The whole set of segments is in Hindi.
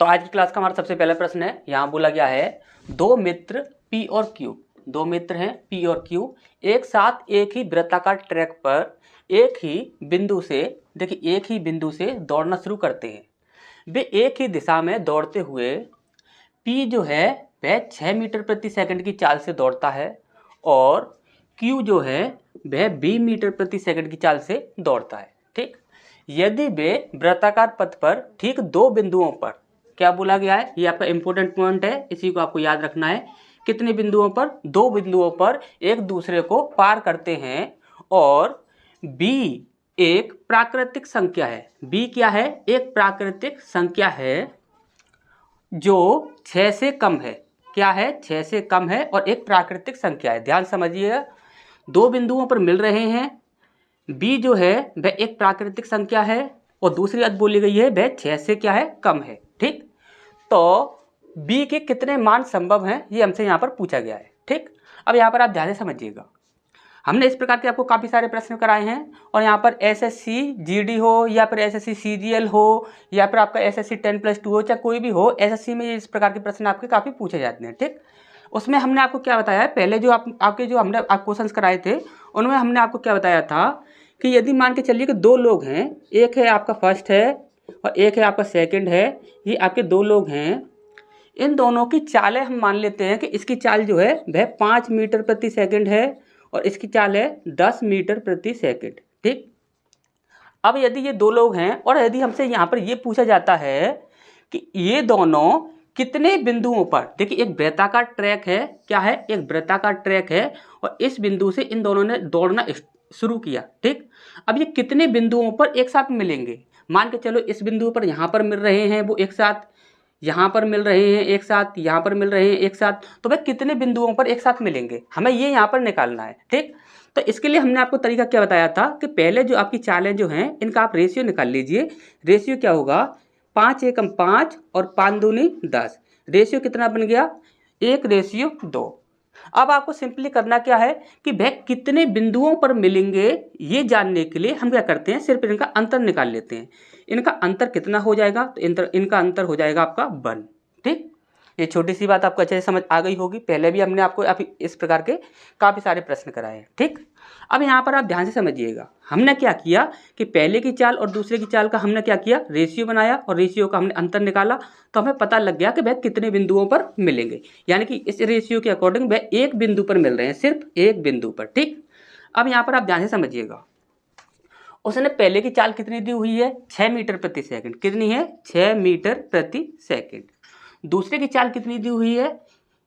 तो आज की क्लास का हमारा सबसे पहला प्रश्न है, यहाँ बोला गया है दो मित्र P और Q, दो मित्र हैं P और Q एक साथ एक ही वृत्ताकार ट्रैक पर एक ही बिंदु से, देखिए एक ही बिंदु से दौड़ना शुरू करते हैं। वे एक ही दिशा में दौड़ते हुए P जो है वह 6 मीटर प्रति सेकंड की चाल से दौड़ता है और Q जो है वह 20 मीटर प्रति सेकंड की चाल से दौड़ता है। ठीक, यदि वे वृत्ताकार पथ पर ठीक दो बिंदुओं पर, क्या बोला गया है, ये आपका इंपॉर्टेंट पॉइंट है, इसी को आपको याद रखना है। कितने बिंदुओं पर? दो बिंदुओं पर एक दूसरे को पार करते हैं और b एक प्राकृतिक संख्या है। b क्या है? एक प्राकृतिक संख्या है जो 6 से कम है। क्या है? 6 से कम है और एक प्राकृतिक संख्या है। ध्यान समझिएगा, दो बिंदुओं पर मिल रहे हैं, b जो है वह एक प्राकृतिक संख्या है और दूसरी बात बोली गई है वह 6 से क्या है? कम है। ठीक, तो b के कितने मान संभव हैं ये हमसे यहाँ पर पूछा गया है। ठीक, अब यहाँ पर आप ध्यान से समझिएगा, हमने इस प्रकार के आपको काफ़ी सारे प्रश्न कराए हैं और यहाँ पर एसएससी जीडी हो या फिर एसएससी सीजीएल हो या फिर आपका एसएससी 10+2 हो, चाहे कोई भी हो, एसएससी में इस प्रकार के प्रश्न आपके काफ़ी पूछे जाते हैं। ठीक, उसमें हमने आपको क्या बताया है, पहले जो आपके जो हमने क्वेश्चंस कराए थे उनमें हमने आपको क्या बताया था कि यदि मान के चलिए कि दो लोग हैं, एक है आपका फर्स्ट है और एक है आपका सेकंड है, ये आपके दो लोग हैं, इन दोनों की चालें हम मान लेते हैं कि इसकी चाल जो है वह 5 मीटर प्रति सेकंड है और इसकी चाल है 10 मीटर प्रति सेकंड। ठीक, अब यदि ये दो लोग हैं और यदि हमसे यहाँ पर ये पूछा जाता है कि ये दोनों कितने बिंदुओं पर, देखिए एक वृत्ताकार ट्रैक है, क्या है? एक वृत्ताकार ट्रैक है और इस बिंदु से इन दोनों ने दौड़ना शुरू किया। ठीक, अब ये कितने बिंदुओं पर एक साथ मिलेंगे? मान के चलो इस बिंदु पर यहाँ पर मिल रहे हैं वो एक साथ, यहाँ पर मिल रहे हैं एक साथ, यहाँ पर मिल रहे हैं एक साथ, तो वह कितने बिंदुओं पर एक साथ मिलेंगे, हमें ये यहाँ पर निकालना है। ठीक, तो इसके लिए हमने आपको तरीका क्या बताया था कि पहले जो आपकी चालें जो हैं इनका आप रेशियो निकाल लीजिए। रेशियो क्या होगा? 5 एकम 5 और 5 दूनी 10। रेशियो कितना बन गया? 1:2। अब आपको सिंपली करना क्या है कि वह कितने बिंदुओं पर मिलेंगे ये जानने के लिए हम क्या करते हैं, सिर्फ इनका अंतर निकाल लेते हैं। इनका अंतर कितना हो जाएगा? तो इनका अंतर हो जाएगा आपका 1। ठीक, ये छोटी सी बात आपको अच्छे से समझ आ गई होगी, पहले भी हमने आपको इस प्रकार के काफ़ी सारे प्रश्न कराए हैं। ठीक, अब यहाँ पर आप ध्यान से समझिएगा, हमने क्या किया कि पहले की चाल और दूसरे की चाल का हमने क्या किया, रेशियो बनाया और रेशियो का हमने अंतर निकाला, तो हमें पता लग गया कि वह कितने बिंदुओं पर मिलेंगे, यानी कि इस रेशियो के अकॉर्डिंग वह एक बिंदु पर मिल रहे हैं, सिर्फ एक बिंदु पर। ठीक, अब यहाँ पर आप ध्यान से समझिएगा, उसने पहले की चाल कितनी दी हुई है? 6 मीटर प्रति सेकंड। कितनी है? 6 मीटर प्रति सेकंड। दूसरे की चाल कितनी दी हुई है?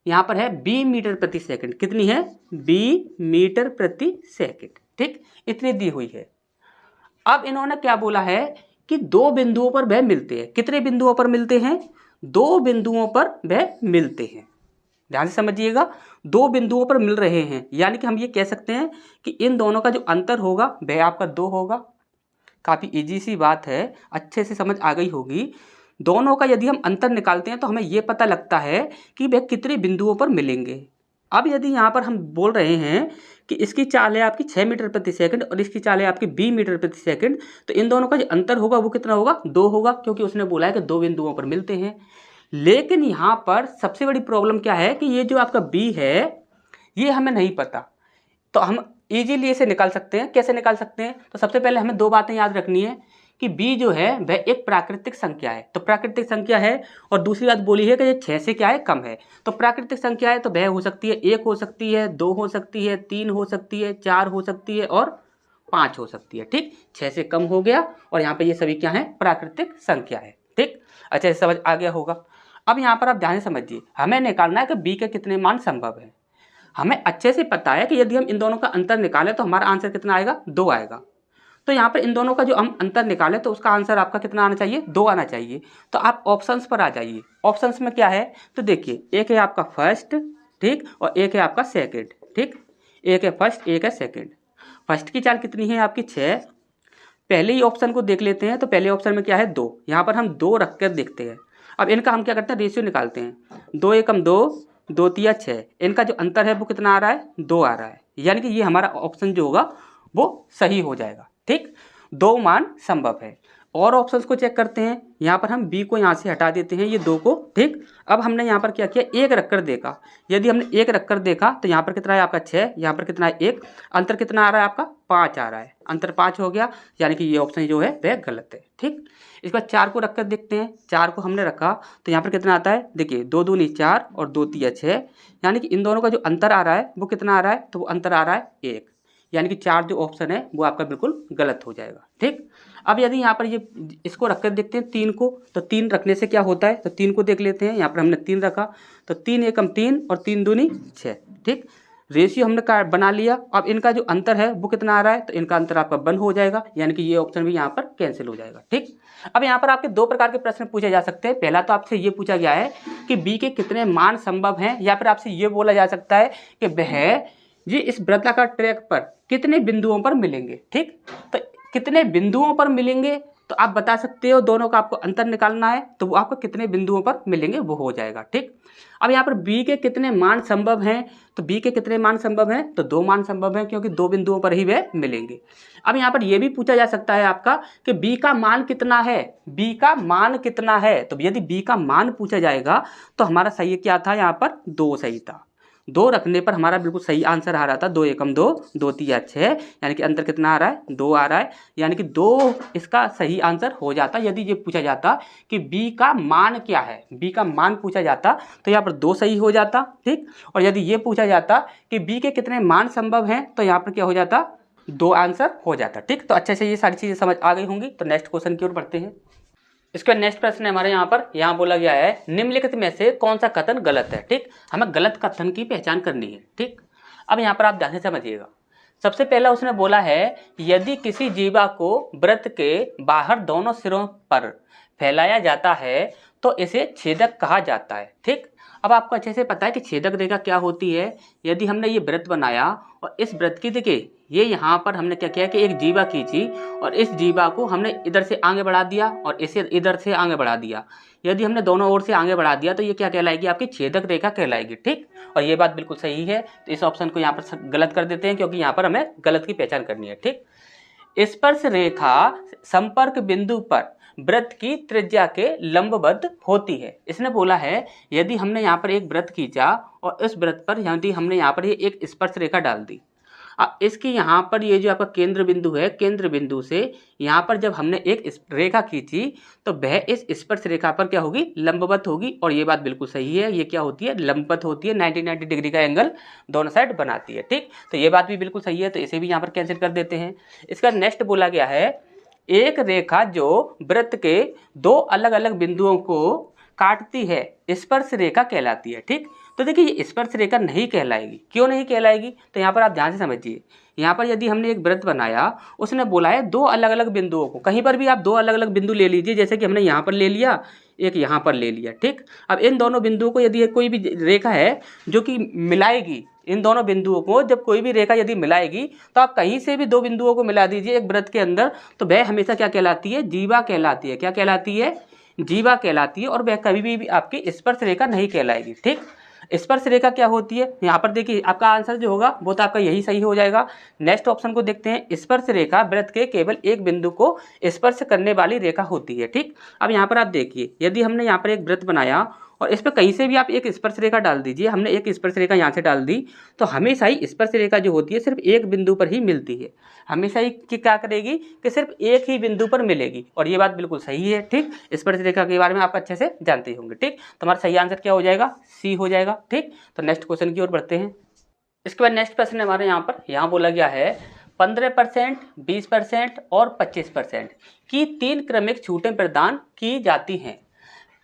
यहाँ पर है 20 मीटर प्रति सेकंड। कितनी है? 20 मीटर प्रति सेकंड। ठीक, इतनी दी हुई है। अब इन्होंने क्या बोला है कि दो बिंदुओं पर वह मिलते हैं। कितने बिंदुओं पर मिलते हैं? दो बिंदुओं पर वह मिलते हैं। ध्यान से समझिएगा, दो बिंदुओं पर मिल रहे हैं, यानी कि हम ये कह सकते हैं कि इन दोनों का जो अंतर होगा वह आपका 2 होगा। काफ़ी इजी सी बात है, अच्छे से समझ आ गई होगी। दोनों का यदि हम अंतर निकालते हैं तो हमें ये पता लगता है कि वह कितने बिंदुओं पर मिलेंगे। अब यदि यहाँ पर हम बोल रहे हैं कि इसकी चाल है आपकी 6 मीटर प्रति सेकंड और इसकी चाल है आपकी 20 मीटर प्रति सेकंड, तो इन दोनों का जो अंतर होगा वो कितना होगा? 2 होगा, क्योंकि उसने बोला है कि दो बिंदुओं पर मिलते हैं। लेकिन यहाँ पर सबसे बड़ी प्रॉब्लम क्या है कि ये जो आपका b है ये हमें नहीं पता, तो हम इजीली इसे निकाल सकते हैं। कैसे निकाल सकते हैं? तो सबसे पहले हमें दो बातें याद रखनी है कि b जो है वह एक प्राकृतिक संख्या है, तो प्राकृतिक संख्या है, और दूसरी बात बोली है कि ये 6 से क्या है? कम है। तो प्राकृतिक संख्या है तो वह हो सकती है 1 हो सकती है, 2 हो सकती है, 3 हो सकती है, 4 हो सकती है और 5 हो सकती है। ठीक, 6 से कम हो गया और यहाँ पे ये सभी क्या है? प्राकृतिक संख्या है। ठीक, अच्छे से समझ आ गया होगा। अब यहाँ पर आप ध्यान से समझिए, हमें निकालना है कि b के कितने मान संभव है। हमें अच्छे से पता है कि यदि हम इन दोनों का अंतर निकालें तो हमारा आंसर कितना आएगा? 2 आएगा। तो यहाँ पर इन दोनों का जो हम अंतर निकालें तो उसका आंसर आपका कितना आना चाहिए? 2 आना चाहिए। तो आप ऑप्शंस पर आ जाइए। ऑप्शंस में क्या है? तो देखिए, एक है आपका फर्स्ट, ठीक, और एक है आपका सेकंड। ठीक, एक है फर्स्ट, एक है सेकंड। फर्स्ट की चाल कितनी है आपकी? 6। पहले ही ऑप्शन को देख लेते हैं, तो पहले ऑप्शन में क्या है? 2। यहाँ पर हम 2 रख कर देखते हैं। अब इनका हम क्या करते हैं? रेशियो निकालते हैं। 2 एकम 2, 2 तिया 6। इनका जो अंतर है वो कितना आ रहा है? 2 आ रहा है, यानी कि ये हमारा ऑप्शन जो होगा वो सही हो जाएगा। ठीक, 2 मान संभव है। और ऑप्शंस को चेक करते हैं। यहाँ पर हम बी को यहाँ से हटा देते हैं, ये 2 को, ठीक। अब हमने यहाँ पर क्या किया, 1 रखकर देखा। यदि हमने 1 रखकर देखा तो यहाँ पर कितना है आपका 6, यहाँ पर कितना है 1, अंतर कितना आ रहा है आपका 5 आ रहा है, अंतर 5 हो गया, यानी कि ये ऑप्शन जो है वह गलत है, ठीक। इसके बाद 4 को रखकर देखते हैं। 4 को हमने रखा तो यहाँ पर कितना आता है, देखिए 2 दूनी 4 और 2 तिया 6, यानी कि इन दोनों का जो अंतर आ रहा है वो कितना आ रहा है, तो वो अंतर आ रहा है 1, यानी कि 4 जो ऑप्शन है वो आपका बिल्कुल गलत हो जाएगा, ठीक। अब यदि यहाँ पर ये इसको रखकर देखते हैं 3 को, तो 3 रखने से क्या होता है, तो 3 को देख लेते हैं। यहाँ पर हमने 3 रखा तो 3 एकम 3 और 3 दूनी 6, ठीक। रेशियो हमने बना लिया। अब इनका जो अंतर है वो कितना आ रहा है, तो इनका अंतर आपका 1 हो जाएगा, यानी कि ये ऑप्शन भी यहाँ पर कैंसिल हो जाएगा, ठीक। अब यहाँ पर आपके 2 प्रकार के प्रश्न पूछे जा सकते हैं। पहला तो आपसे ये पूछा गया है कि बी के कितने मान संभव हैं, या फिर आपसे ये बोला जा सकता है कि वह ये इस वृत्ताकार ट्रैक पर कितने बिंदुओं पर मिलेंगे, ठीक। तो कितने बिंदुओं पर मिलेंगे, तो आप बता सकते हो, दोनों का आपको अंतर निकालना है, तो वो आपको कितने बिंदुओं पर मिलेंगे वो हो जाएगा, ठीक। अब यहाँ पर बी के कितने मान संभव हैं, तो बी के कितने मान संभव हैं, तो 2 मान संभव हैं, क्योंकि 2 बिंदुओं पर ही वे मिलेंगे। अब यहाँ पर यह भी पूछा जा सकता है आपका कि बी का मान कितना है, बी का मान कितना है। तो यदि बी का मान पूछा जाएगा तो हमारा सही क्या था, यहाँ पर 2 सही था। 2 रखने पर हमारा बिल्कुल सही आंसर आ रहा था, 2 एकम 2, 2 तिया 6, यानी कि अंतर कितना आ रहा है, 2 आ रहा है, यानी कि 2 इसका सही आंसर हो जाता। यदि ये पूछा जाता कि बी का मान क्या है, बी का मान पूछा जाता तो यहाँ पर 2 सही हो जाता, ठीक। और यदि ये पूछा जाता कि बी के कितने मान संभव हैं, तो यहाँ पर क्या हो जाता, 2 आंसर हो जाता, ठीक। तो अच्छे से ये सारी चीज़ें समझ आ गई होंगी। तो नेक्स्ट क्वेश्चन की ओर बढ़ते हैं। इसके बाद नेक्स्ट प्रश्न है हमारे यहाँ बोला गया है निम्नलिखित में से कौन सा कथन गलत है, ठीक। हमें गलत कथन की पहचान करनी है, ठीक। अब यहाँ पर आप ध्यान से समझिएगा। सबसे पहला उसने बोला है यदि किसी जीवा को वृत्त के बाहर दोनों सिरों पर फैलाया जाता है तो इसे छेदक कहा जाता है, ठीक। अब आपको अच्छे से पता है कि छेदक रेखा क्या होती है। यदि हमने ये वृत्त बनाया और इस वृत्त की देखिए ये यहाँ पर हमने क्या किया कि एक जीवा खींची और इस जीवा को हमने इधर से आगे बढ़ा दिया और इसे इधर से आगे बढ़ा दिया। यदि हमने दोनों ओर से आगे बढ़ा दिया तो ये क्या कहलाएगी, आपकी छेदक रेखा कहलाएगी, ठीक। और ये बात बिल्कुल सही है। तो इस ऑप्शन को यहाँ पर गलत कर देते हैं, क्योंकि यहाँ पर हमें गलत की पहचान करनी है, ठीक। स्पर्श रेखा संपर्क बिंदु पर वृत्त की त्रिज्या के लंबवत होती है। इसने बोला है यदि हमने यहाँ पर एक वृत्त खींचा और इस वृत्त पर यदि हमने यहाँ पर ये एक स्पर्श रेखा डाल दी, अब इसकी यहाँ पर ये जो आपका केंद्र बिंदु है, केंद्र बिंदु से यहाँ पर जब हमने एक रेखा खींची तो वह इस स्पर्श रेखा पर क्या होगी, लंबवत होगी। और ये बात बिल्कुल सही है, ये क्या होती है, लंबवत होती है, 90 डिग्री का एंगल दोनों साइड बनाती है, ठीक। तो ये बात भी बिल्कुल सही है, तो इसे भी यहाँ पर कैंसिल कर देते हैं। इसका नेक्स्ट बोला गया है एक रेखा जो वृत्त के 2 अलग अलग बिंदुओं को काटती है स्पर्श रेखा कहलाती है, ठीक। तो देखिए ये स्पर्श रेखा नहीं कहलाएगी। क्यों नहीं कहलाएगी, तो यहाँ पर आप ध्यान से समझिए। यहाँ पर यदि हमने एक वृत्त बनाया, उसने बोला है 2 अलग अलग बिंदुओं को, कहीं पर भी आप 2 अलग अलग बिंदु ले लीजिए, जैसे कि हमने यहाँ पर ले लिया, एक यहाँ पर ले लिया, ठीक। अब इन दोनों बिंदुओं को यदि कोई भी रेखा है जो कि मिलाएगी, इन दोनों बिंदुओं को जब कोई भी रेखा यदि मिलाएगी तो आप कहीं से भी 2 बिंदुओं को मिला दीजिए एक वृत्त के अंदर, तो वह हमेशा क्या कहलाती है, जीवा कहलाती है। क्या कहलाती है, जीवा कहलाती है। और वह कभी भी आपकी स्पर्श रेखा नहीं कहलाएगी, ठीक। स्पर्श रेखा क्या होती है, यहाँ पर देखिए आपका आंसर जो होगा वो तो आपका यही सही हो जाएगा। नेक्स्ट ऑप्शन को देखते हैं। स्पर्श रेखा वृत्त के केवल एक बिंदु को स्पर्श करने वाली रेखा होती है, ठीक। अब यहाँ पर आप देखिए यदि हमने यहाँ पर एक वृत्त बनाया और इस पर कहीं से भी आप एक स्पर्श रेखा डाल दीजिए, हमने एक स्पर्श रेखा यहाँ से डाल दी, तो हमेशा ही स्पर्श रेखा जो होती है सिर्फ एक बिंदु पर ही मिलती है। हमेशा ही क्या करेगी कि सिर्फ एक ही बिंदु पर मिलेगी। और ये बात बिल्कुल सही है, ठीक। स्पर्श रेखा के बारे में आप अच्छे से जानते होंगे, ठीक। तो हमारा सही आंसर क्या हो जाएगा, सी हो जाएगा, ठीक। तो नेक्स्ट क्वेश्चन की ओर बढ़ते हैं। इसके बाद नेक्स्ट प्रश्न हमारे यहाँ बोला गया है 15%, 20% और 25% की 3 क्रमिक छूटें प्रदान की जाती हैं।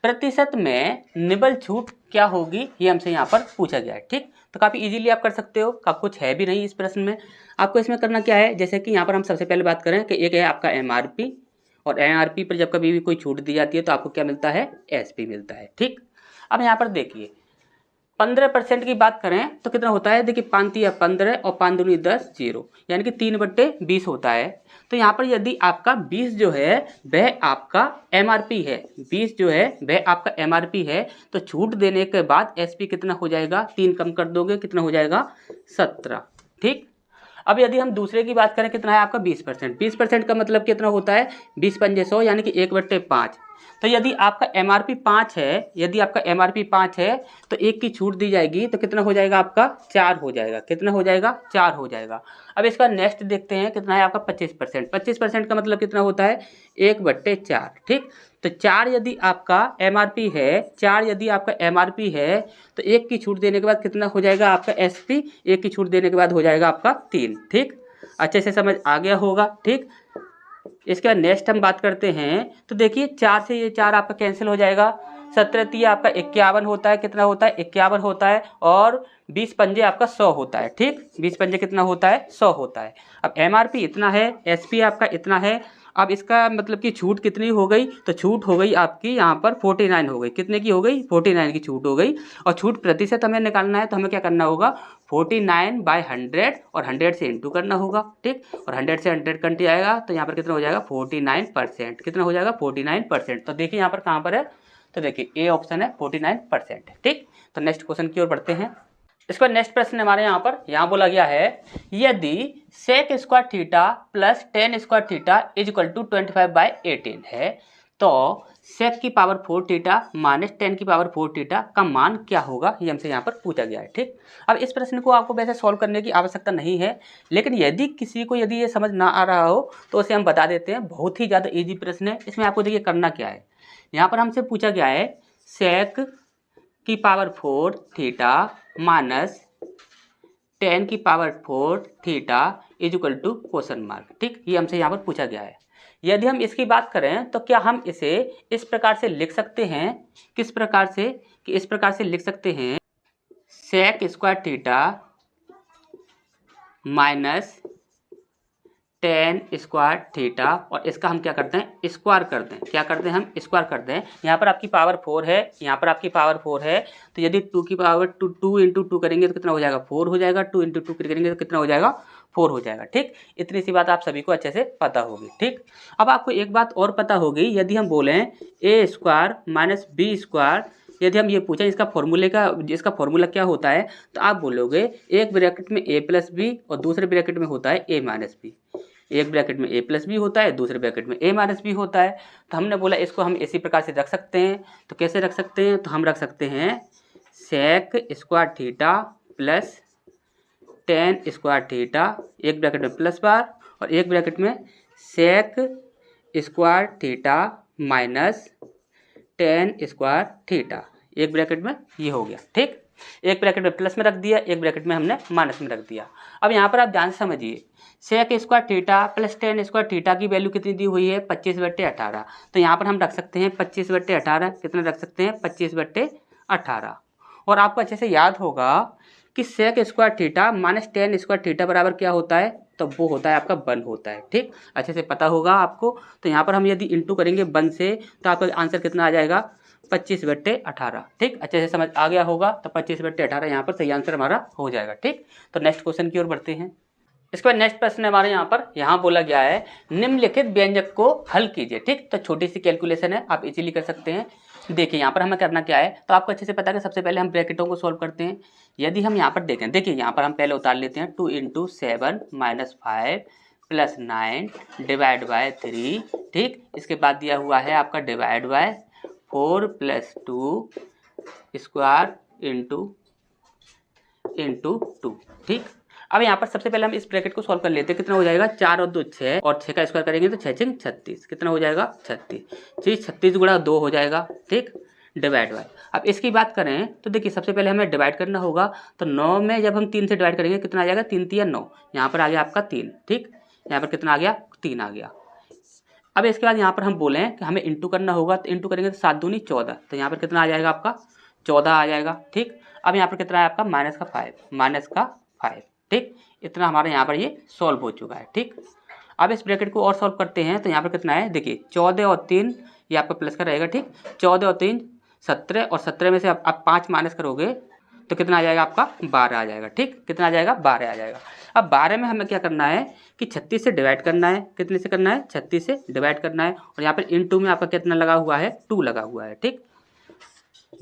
प्रतिशत में निबल छूट क्या होगी, ये हमसे यहाँ पर पूछा गया है, ठीक। तो काफ़ी इजीली आप कर सकते हो, कुछ है भी नहीं इस प्रश्न में। आपको इसमें करना क्या है, जैसे कि यहाँ पर हम सबसे पहले बात करें कि एक है आपका MRP, और MRP पर जब कभी भी कोई छूट दी जाती है तो आपको क्या मिलता है, SP मिलता है, ठीक। अब यहाँ पर देखिए 15% की बात करें तो कितना होता है, देखिए 5 तिया 15 और 5 दूनी 10, 0, यानी कि 3/20 होता है। तो यहाँ पर यदि आपका 20 जो है वह आपका MRP है, 20 जो है वह आपका MRP है, तो छूट देने के बाद SP कितना हो जाएगा, 3 कम कर दोगे कितना हो जाएगा, 17, ठीक। अब यदि हम दूसरे की बात करें, कितना है आपका 20%। 20% का मतलब कितना होता है 20 पंजे 100 यानी कि 1/5। तो यदि आपका MRP 5 है, यदि आपका MRP 5 है तो 1 की छूट दी जाएगी तो कितना हो जाएगा आपका 4 हो जाएगा। कितना हो जाएगा 4 हो जाएगा। अब इसका नेक्स्ट देखते हैं, कितना है आपका 25%। 25% का मतलब कितना होता है 1/4। ठीक, तो 4 यदि आपका MRP है, 4 यदि आपका MRP है तो 1 की छूट देने के बाद कितना हो जाएगा आपका SP, 1 की छूट देने के बाद हो जाएगा आपका 3। ठीक, अच्छे से समझ आ गया होगा। ठीक, इसके बाद नेक्स्ट हम बात करते हैं तो देखिए 4 से ये 4 आपका कैंसिल हो जाएगा। 17 3 आपका 51 होता है, कितना होता है 51 होता है, और 20 पंजे आपका 100 होता है। ठीक, 20 पंजे कितना होता है 100 होता है। अब MRP इतना है, SP आपका इतना है। अब इसका मतलब कि छूट कितनी हो गई, तो छूट हो गई आपकी यहाँ पर 49 हो गई। कितने की हो गई 49 की छूट हो गई। और छूट प्रतिशत हमें निकालना है तो हमें क्या करना होगा 49/100 और 100 से इंटू करना होगा। ठीक, और 100 से 100 कट जाएगा तो यहाँ पर कितना हो जाएगा 49%। कितना हो जाएगा 49%। तो देखिए यहाँ पर कहाँ पर है, तो देखिए ए ऑप्शन है 49%। ठीक, तो नेक्स्ट क्वेश्चन की ओर बढ़ते हैं। इसका नेक्स्ट प्रश्न हमारे यहाँ बोला गया है, यदि sec square theta plus tan square theta is equal to 25/18 है तो सेक की पावर 4 थीटा माइनस टेन की पावर 4 थीटा का मान क्या होगा, ये हमसे यहाँ पर पूछा गया है। ठीक, अब इस प्रश्न को आपको वैसे सॉल्व करने की आवश्यकता नहीं है, लेकिन यदि किसी को यदि ये समझ ना आ रहा हो तो उसे हम बता देते हैं। बहुत ही ज़्यादा ईजी प्रश्न है। इसमें आपको देखिए करना क्या है, यहाँ पर हमसे पूछा गया है सेक की पावर 4 थीटा माइनस टेन की power 4 theta is equal to question mark. ठीक, ये हमसे यहाँ पर पूछा गया है। यदि हम इसकी बात करें तो क्या हम इसे इस प्रकार से लिख सकते हैं, किस प्रकार से, कि इस प्रकार से लिख सकते हैं sec square theta minus tan square theta, और इसका हम क्या करते हैं स्क्वायर करते हैं। क्या करते हैं हम स्क्वायर करते हैं। यहाँ पर आपकी पावर 4 है, यहाँ पर आपकी पावर 4 है, तो यदि 2 की पावर 2 इंटू 2 करेंगे तो कितना हो जाएगा 4 हो जाएगा। 2 इंटू 2 करेंगे तो कितना हो जाएगा 4 हो जाएगा। ठीक, इतनी सी बात आप सभी को अच्छे से पता होगी। ठीक, अब आपको एक बात और पता होगी, यदि हम बोलें ए स्क्वायर माइनस बी स्क्वायर, यदि हम ये पूछें इसका फॉर्मूला क्या होता है, तो आप बोलोगे एक ब्रैकेट में a प्लस बी और दूसरे ब्रैकेट में होता है a माइनस बी। एक ब्रैकेट में a प्लस बी होता है, दूसरे ब्रैकेट में a माइनस बी होता है। तो हमने बोला इसको हम इसी प्रकार से रख सकते हैं। तो कैसे रख सकते हैं, तो हम रख सकते हैं sec square theta plus tan square theta, एक ब्रैकेट में प्लस बार और एक ब्रैकेट में sec square theta minus tan square theta, एक ब्रैकेट में ये हो गया। ठीक, एक ब्रैकेट में प्लस में रख दिया, एक ब्रैकेट में हमने माइनस में रख दिया। अब यहाँ पर आप ध्यान से समझिए, sec square theta plus tan square theta की वैल्यू कितनी दी हुई है 25/18। तो यहाँ पर हम रख सकते हैं 25/18। कितना रख सकते हैं 25/18। और आपको अच्छे से याद होगा कि sec square theta minus tan square theta बराबर क्या होता है, तो वो होता है आपका 1 होता है। ठीक, अच्छे से पता होगा आपको। तो यहाँ पर हम यदि इंटू करेंगे 1 से तो आपका आंसर कितना आ जाएगा 25/18। ठीक, अच्छे से समझ आ गया होगा। तो 25/18 यहाँ पर सही आंसर हमारा हो जाएगा। ठीक, तो नेक्स्ट क्वेश्चन की ओर बढ़ते हैं। इसके बाद नेक्स्ट प्रश्न हमारे यहाँ बोला गया है निम्नलिखित व्यंजक को हल कीजिए। ठीक, तो छोटी सी कैलकुलेशन है, आप इजीली कर सकते हैं। देखिए यहाँ पर हमें करना क्या है, तो आपको अच्छे से पता है कि सबसे पहले हम ब्रैकेटों को सॉल्व करते हैं। यदि हम यहाँ पर देखें, देखिए यहाँ पर हम पहले उतार लेते हैं 2 into 7 minus 5 plus 9 divide by 3। ठीक, इसके बाद दिया हुआ है आपका divide by 4 plus 2 square into 2। ठीक, अब यहाँ पर सबसे पहले हम इस ब्रैकेट को सॉल्व कर लेते हैं। कितना हो जाएगा 4 और 2 6, और 6 का स्क्वायर करेंगे तो 6 6 36। कितना हो जाएगा 36। 36 गुणा 2 हो जाएगा। ठीक, डिवाइड बाय, अब इसकी बात करें तो देखिए सबसे पहले हमें डिवाइड करना होगा। तो 9 में जब हम 3 से डिवाइड करेंगे कितना आ जाएगा 3 3 9, यहाँ पर आ गया आपका 3। ठीक, यहाँ पर कितना आ गया 3 आ गया। अब इसके बाद यहाँ पर हम बोलें कि हमें इंटू करना होगा, तो इंटू करेंगे तो 7 दूनी 14, तो यहाँ पर कितना आ जाएगा आपका 14 आ जाएगा। ठीक, अब यहाँ पर कितना है आपका माइनस का 5। ठीक, इतना हमारे यहाँ पर ये सॉल्व हो चुका है। ठीक, अब इस ब्रैकेट को और सॉल्व करते हैं। तो यहाँ पर कितना है देखिए 14 और 3 ये आपका प्लस का रहेगा। ठीक, 14 और 3 17, और 17 में से आप 5 माइनस करोगे तो कितना आ जाएगा आपका 12 आ जाएगा। ठीक, कितना आ जाएगा 12 आ जाएगा। अब 12 में हमें क्या करना है कि 36 से डिवाइड करना है। कितने से करना है 36 से डिवाइड करना है, और यहाँ पर इनटू में आपका कितना लगा हुआ है 2 लगा हुआ है। ठीक,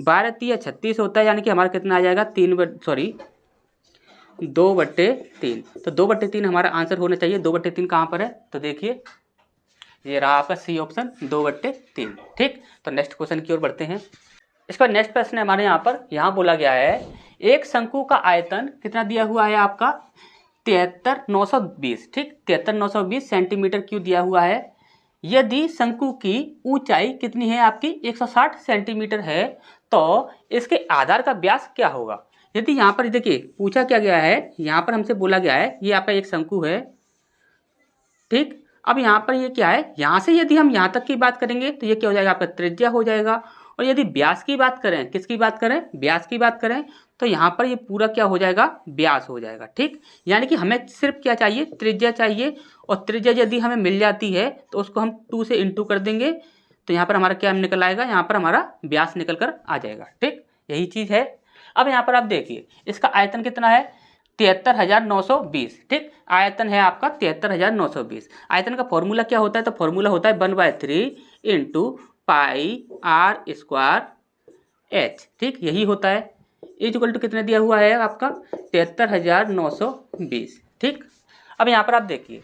12 3 36 होता है, यानी कि हमारा कितना आ जाएगा 2/3। तो 2/3 हमारा आंसर होना चाहिए। 2/3 कहाँ पर है? तो देखिए ये रहा आपका सी ऑप्शन 2/3। ठीक, तो नेक्स्ट क्वेश्चन की ओर बढ़ते हैं। इसका नेक्स्ट प्रश्न है हमारे यहाँ पर, यहाँ बोला गया है एक शंकु का आयतन कितना दिया हुआ है आपका 73,920। ठीक, 73,920 सेंटीमीटर क्यूब दिया हुआ है। यदि शंकु की ऊंचाई कितनी है आपकी 160 सेंटीमीटर है तो इसके आधार का व्यास क्या होगा? यदि यहाँ पर देखिए पूछा क्या गया है, यहाँ पर हमसे बोला गया है ये आपका एक शंकु है। ठीक, अब यहाँ पर ये क्या है, यहाँ से यदि हम यहाँ तक की बात करेंगे तो ये क्या हो जाएगा आपका त्रिज्या हो जाएगा। और यदि व्यास की बात करें, किसकी बात करें, व्यास की बात करें, तो यहाँ पर ये पूरा क्या हो जाएगा, व्यास हो जाएगा। ठीक, यानी कि हमें सिर्फ क्या चाहिए, त्रिज्या चाहिए। और त्रिज्या यदि हमें मिल जाती है तो उसको हम 2 से इंटू कर देंगे तो यहाँ पर हमारा क्या निकल आएगा, यहाँ पर हमारा व्यास निकल कर आ जाएगा। ठीक, यही चीज़ है। अब यहाँ पर आप देखिए इसका आयतन कितना है 73,920। ठीक, आयतन है आपका 73,920। आयतन का फॉर्मूला क्या होता है, तो फॉर्मूला होता है 1/3 into pi r square h. ठीक, यही होता है। इक्वल टू कितने दिया हुआ है आपका 73,920। ठीक, अब यहाँ पर आप देखिए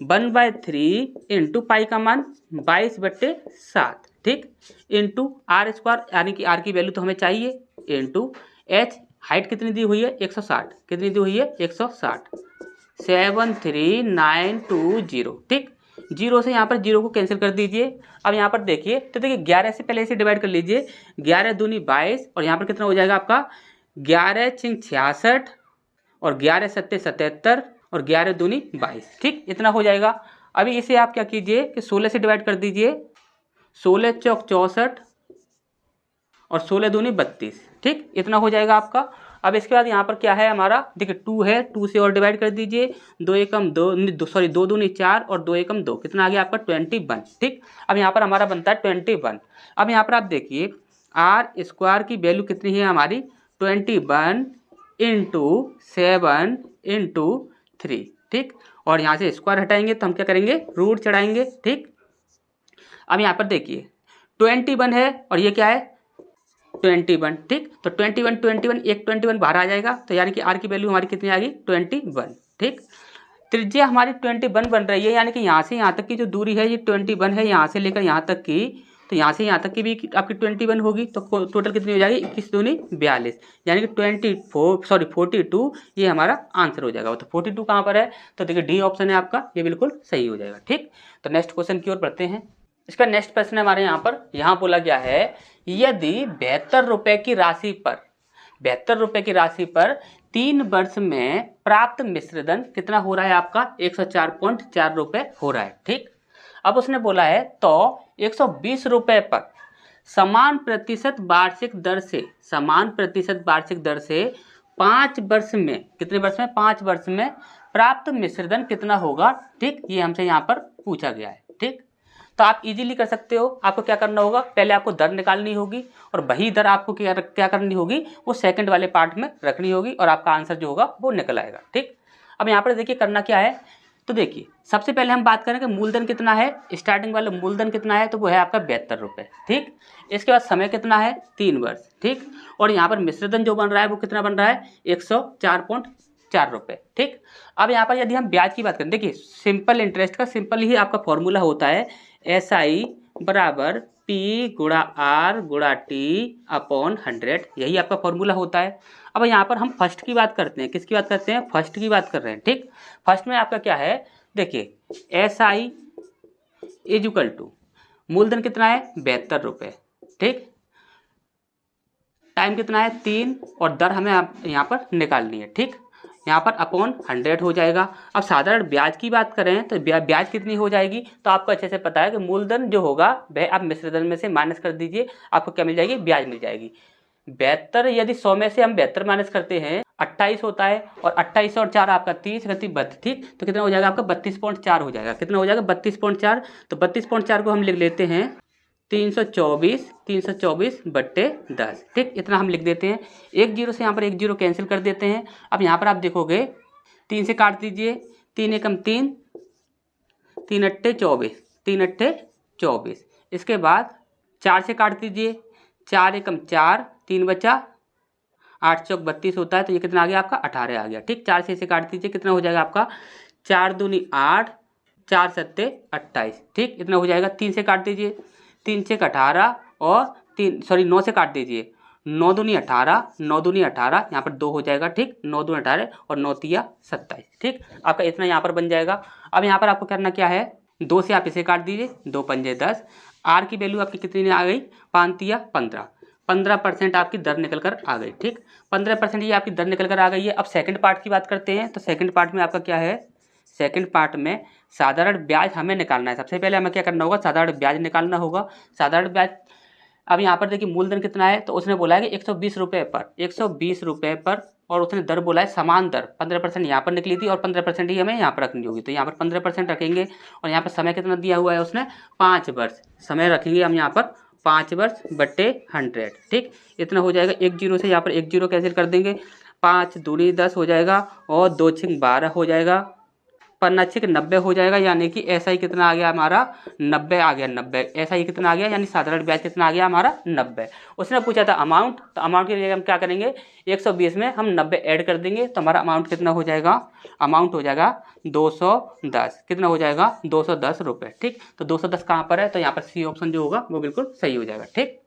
1/3 इंटू पाई का मान 22/7। ठीक, इंटू आर स्क्वायर यानी कि आर की वैल्यू तो हमें चाहिए, इंटू एच हाइट कितनी दी हुई है 160, कितनी दी हुई है 160, 73920। ठीक, जीरो से यहाँ पर जीरो को कैंसिल कर दीजिए। अब यहाँ पर देखिए तो देखिए 11 से पहले इसे डिवाइड कर लीजिए, 11 दूनी 22 और यहाँ पर कितना हो जाएगा आपका 11 छिंग 66 और 11 सत्ते 77 और 11 दूनी 22। ठीक, इतना हो जाएगा। अभी इसे आप क्या कीजिए कि 16 से डिवाइड कर दीजिए, 16 चौक 64 और 16 दूनी 32। ठीक, इतना हो जाएगा आपका। अब इसके बाद यहाँ पर क्या है हमारा, देखिए 2 है, 2 से और डिवाइड कर दीजिए, 2 एकम 2 सॉरी 2 दूनी 4 और 2 एकम 2, कितना आ गया आपका 21। ठीक, अब यहाँ पर हमारा बनता है 21। अब यहाँ पर आप देखिए आर स्क्वायर की वैल्यू कितनी है हमारी 21 इंटू 7 इंटू 3। ठीक, और यहाँ से स्क्वायर हटाएंगे तो हम क्या करेंगे, रूट चढ़ाएंगे। ठीक, अब यहाँ पर देखिए 21 है और ये क्या है 21। ठीक, तो 21 एक 21 बाहर आ जाएगा तो यानी कि आर की वैल्यू हमारी कितनी आ गई 21। ठीक, त्रिज्या हमारी 21 बन रही है, यानी कि यहाँ से यहाँ तक की जो दूरी है ये 21 है, यहाँ से लेकर यहाँ तक की, तो यहाँ से यहाँ तक की भी आपकी 21 होगी। तो टोटल कितनी हो जाएगी 21 दूनी 42, यानी कि 42 ये हमारा आंसर हो जाएगा। तो 42 कहाँ पर है, तो देखिए डी ऑप्शन है आपका, ये बिल्कुल सही हो जाएगा। ठीक, तो नेक्स्ट क्वेश्चन की ओर बढ़ते हैं। इसका नेक्स्ट प्रश्न है हमारे यहाँ पर, यहाँ बोला गया है यदि 72 रुपए की राशि पर 3 वर्ष में प्राप्त मिश्रधन कितना हो रहा है आपका 104.4 रुपए हो रहा है। ठीक, अब उसने बोला है तो 120 रुपए पर समान प्रतिशत वार्षिक दर से 5 वर्ष में, कितने वर्ष में 5 वर्ष में प्राप्त मिश्रधन कितना होगा। ठीक, ये हमसे यहाँ पर पूछा गया है। ठीक, तो आप इजीली कर सकते हो। आपको क्या करना होगा, पहले आपको दर निकालनी होगी और वही दर आपको क्या करनी होगी, वो सेकंड वाले पार्ट में रखनी होगी और आपका आंसर जो होगा वो निकल आएगा। ठीक, अब यहाँ पर देखिए करना क्या है, तो देखिए सबसे पहले हम बात करें कि मूलधन कितना है, स्टार्टिंग वाला मूलधन कितना है, तो वो है आपका 72 रुपये। ठीक, इसके बाद समय कितना है 3 वर्ष। ठीक, और यहाँ पर मिश्रधन जो बन रहा है वो कितना बन रहा है 104.4 रुपये। ठीक, अब यहाँ पर यदि हम ब्याज की बात करें, देखिए सिंपल इंटरेस्ट का सिंपल ही आपका फॉर्मूला होता है SI बराबर P गुणा R गुणा T अपॉन 100, यही आपका फॉर्मूला होता है। अब यहाँ पर हम फर्स्ट की बात करते हैं, किसकी बात करते हैं, फर्स्ट की बात कर रहे हैं। ठीक, फर्स्ट में आपका क्या है, देखिए SI इज इक्वल टू मूलधन कितना है 72 रुपये। ठीक, टाइम कितना है 3 और दर हमें यहाँ पर निकालनी है। ठीक, यहाँ पर अपॉन 100 हो जाएगा। अब साधारण ब्याज की बात करें तो ब्याज कितनी हो जाएगी, तो आपको अच्छे से पता है कि मूलधन जो होगा वह आप मिश्रधन में से माइनस कर दीजिए, आपको क्या मिल जाएगी, ब्याज मिल जाएगी। 72 यदि 100 में से हम 72 माइनस करते हैं 28 होता है और 28 और 4 आपका 30 32। ठीक, तो कितना हो जाएगा आपका 32.4 हो जाएगा, कितना हो जाएगा 32.4। तो 32.4 को हम लिख लेते हैं 324/10। ठीक, इतना हम लिख देते हैं। एक जीरो से यहाँ पर एक जीरो कैंसिल कर देते हैं। अब यहाँ पर आप देखोगे 3 से काट दीजिए, 3 एकम 3, 3 अट्ठे 24, 3 अट्ठे 24। इसके बाद 4 से काट दीजिए, 4 एकम 4, 3 बचा 8 चौक 32 होता है, तो ये कितना आ गया आपका 18 आ गया। ठीक, 4 से इसे काट दीजिए, कितना हो जाएगा आपका 4 दूनी 8, 4 सत्ते 28। ठीक, इतना हो जाएगा। 3 से काट दीजिए, 3 छेक 18 और 9 से काट दीजिए, 9 दूनी 18, 9 दूनी 18, यहाँ पर 2 हो जाएगा। ठीक, 9 दूनी 18 और 9 तिया 27। ठीक, आपका इतना यहाँ पर बन जाएगा। अब यहाँ पर आपको करना क्या है, 2 से आप इसे काट दीजिए, 2 पंजे 10। आर की वैल्यू आपकी कितनी आ गई, 5 तिया 15, 15% आपकी दर निकल कर आ गई। ठीक, 15% ये आपकी दर निकल कर आ गई है। अब सेकंड पार्ट की बात करते हैं, तो सेकंड पार्ट में आपका क्या है, सेकंड पार्ट में साधारण ब्याज हमें निकालना है। सबसे पहले हमें क्या करना होगा, साधारण ब्याज निकालना होगा। साधारण ब्याज, अब यहाँ पर देखिए मूलधन कितना है, तो उसने बोला है कि 120 रुपये पर, 120 रुपये पर, और उसने दर बोला है समान दर। 15% यहाँ पर निकली थी और 15% ही हमें यहाँ पर रखनी होगी, तो यहाँ पर 15% रखेंगे। और यहाँ पर समय कितना दिया हुआ है उसने, 5 वर्ष समय रखेंगे हम यहाँ पर, 5 वर्ष बटे 100। ठीक, इतना हो जाएगा। 1 जीरो से यहाँ पर 1 जीरो कैंसिल कर देंगे, 5 दूनी 10 हो जाएगा और 2 छिंग 12 हो जाएगा, 5 90 हो जाएगा। यानी कि ऐसा ही कितना आ गया हमारा, 90 आ गया। 90 ऐसा ही कितना आ गया, यानी साधारण ब्याज कितना आ गया हमारा, 90। उसने पूछा था अमाउंट, तो अमाउंट की जगह हम क्या करेंगे, 120 में हम 90 ऐड कर देंगे, तो हमारा अमाउंट कितना हो जाएगा, अमाउंट हो जाएगा 210। कितना हो जाएगा, 210 रुपये। ठीक, तो 210 कहाँ पर है, तो यहाँ पर सी ऑप्शन जो होगा वो बिल्कुल सही हो जाएगा। ठीक।